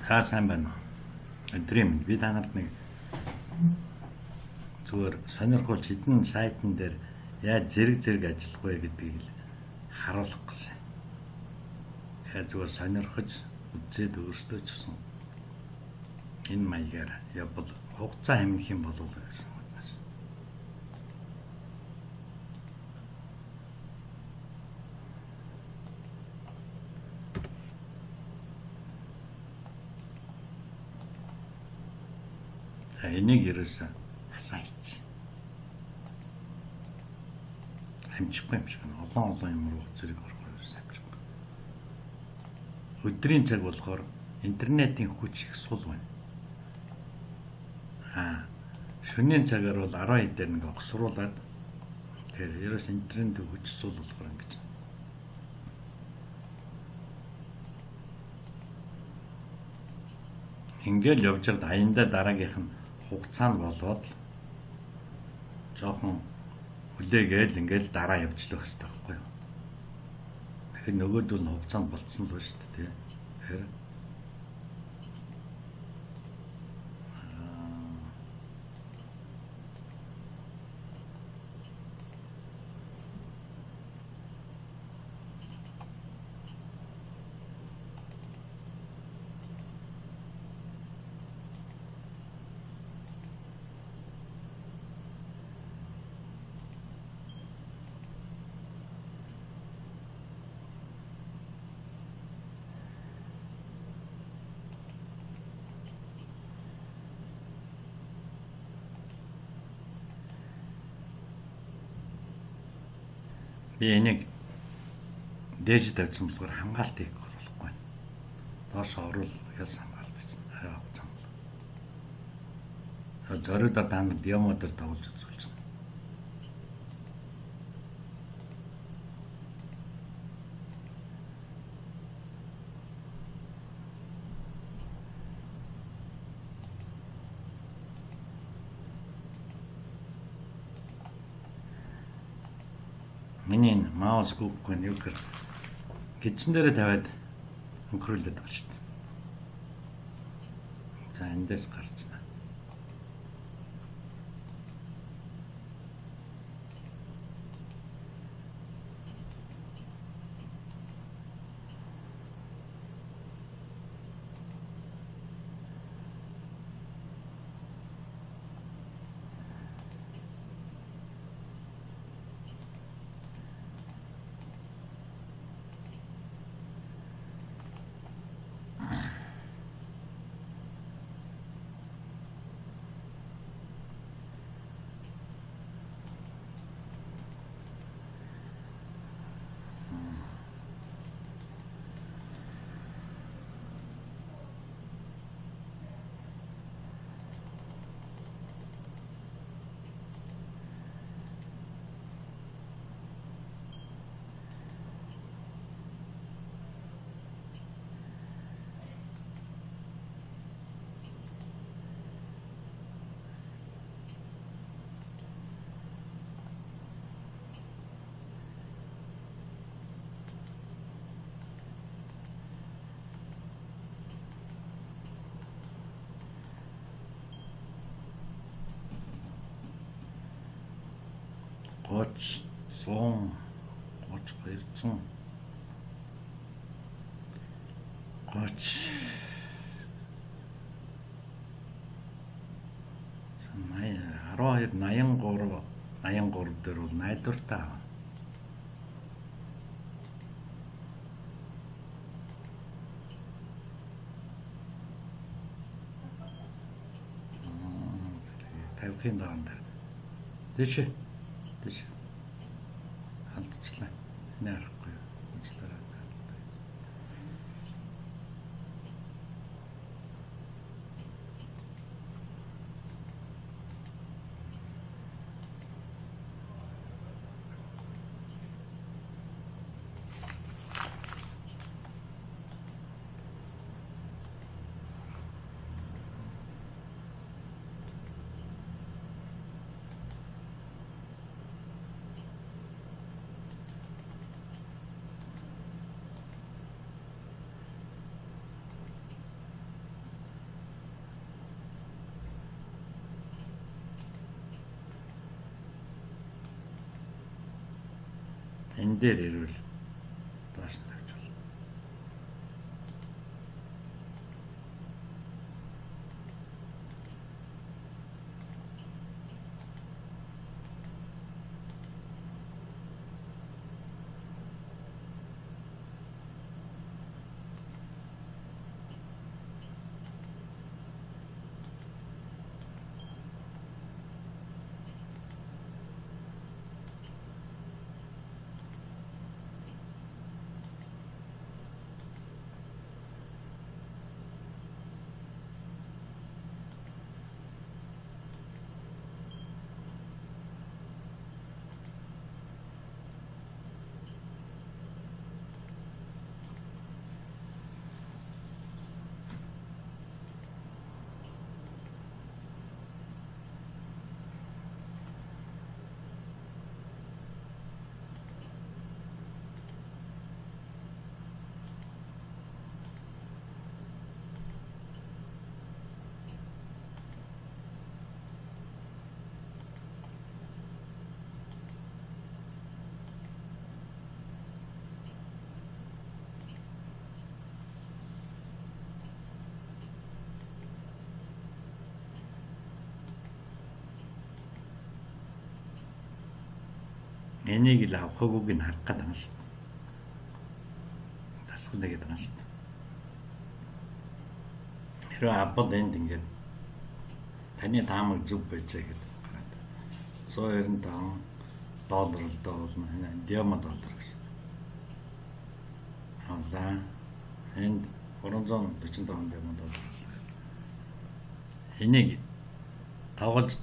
Та сайн байна уу? Өдрийн мэнд. Би та нарт нэг зүгээр сонирхолтой хэдэн сайтн дээр яаж зэрэг ажиллах вэ гэдгийг л харуулах гэсэн. Тэгэхээр зүгээр сонирхож үзээд өөрсдөө ч гэсэн энэ маягаар явбал хугацаа хэмнэх юм болов уу гэсэн үгнээс. Энийг ерөөсөө асаач. Амжихгүй юм шиг байна. Олон юм руу зэрэг орох ерөөсөө амжихгүй. Өдрийн цаг болохоор интернетийн хүч их сул байна. Шөнийн цагаар бол 12 дээр нэг огсруулад тэгэхээр ерөөс интернетийн хүч сул болохоор ингэж. Ингээл явж байгаад аяндаа дараагийнх нь хугацаа нь болоод жоохон хүлээгээл ингээл дараа явжлах хэрэгтэй байхгүй юу? Тэгэхээр нөгөөдөл нь хугацаанд болцсон л шүү дээ тий. Тэгэхээр би энийг дээж тавьсан болохоор хамгаалт хийх болохгүй. Доош орвол яс хамгаалт гэж арай авцсан. Зориудаа та нар диамодер тавуулж үзүүлсэн. Миний маус гүггүй нь юу гэхээр гидсэн дээрээ тавиад өнхрүүлээд байгаа шүү дээ. За эндээс гарч байна. Гоч 100 гоч 200 гоч 12 83 дээр бол найдвартай авна. Тавхин даан дээр. Дэше алдчихлаа. Наарахгүй юу? Үзлээрээ. энэ дээр ирвэл доош нь тавьж болно. Энийг л авахгүйг нь харах гэдэг юм шүү дээ. Тасгална гэдэг юм шүү дээ. Хэрвээ аббал энд ингээд таны таамаг зөв байжээ гэдэг гараад $195 л доолно. Диама доллар гэсэн. Авлаа. Энд $345 энийг тоглож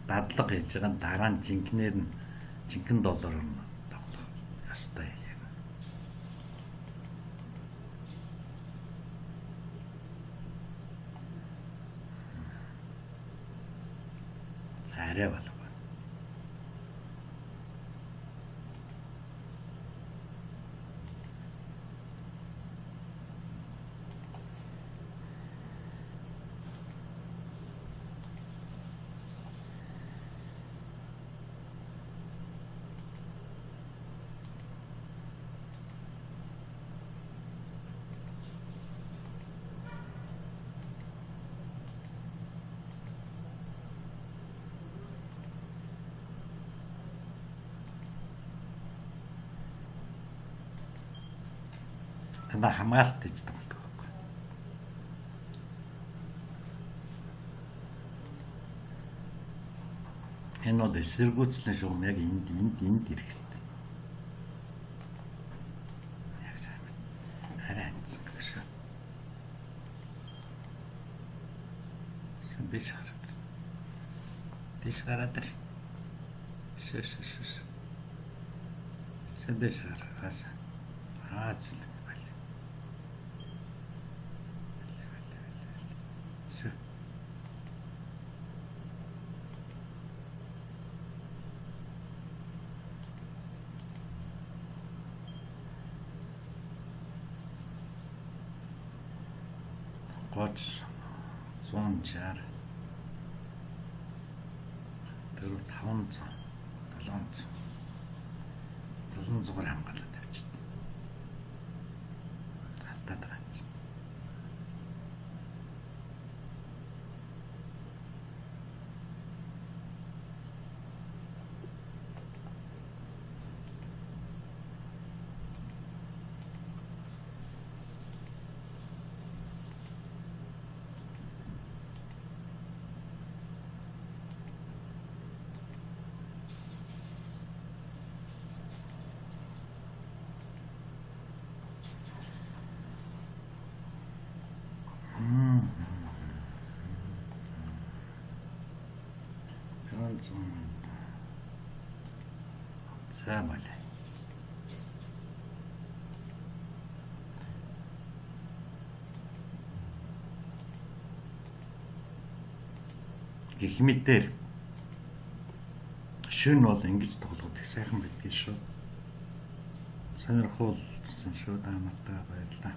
дадлага хийж байгаа дараа нь жинхэнэ доллараар нь тоглох ёстой яг. Арай болов. Танда хамгаалалт гэж тоглодог байхгүй. Энэ бол эсэргүүцлийн шугам яг энд ирэх хэрэгтэй. Яг сайн байна. Хараа шүү. Биш хараад. Биш хараад. Шш. Сэдэш хараа. Хаац. Гоц 160 тэр 500 700 хамгаалаад тавьчихсан. Халтаад байгаа юм. За болоо. Гэх мэтээр шөнө бол ингэж тоглоход их сайхан байдгийг шүү. Сонирхолтой шүү, таамагтай баярлалаа.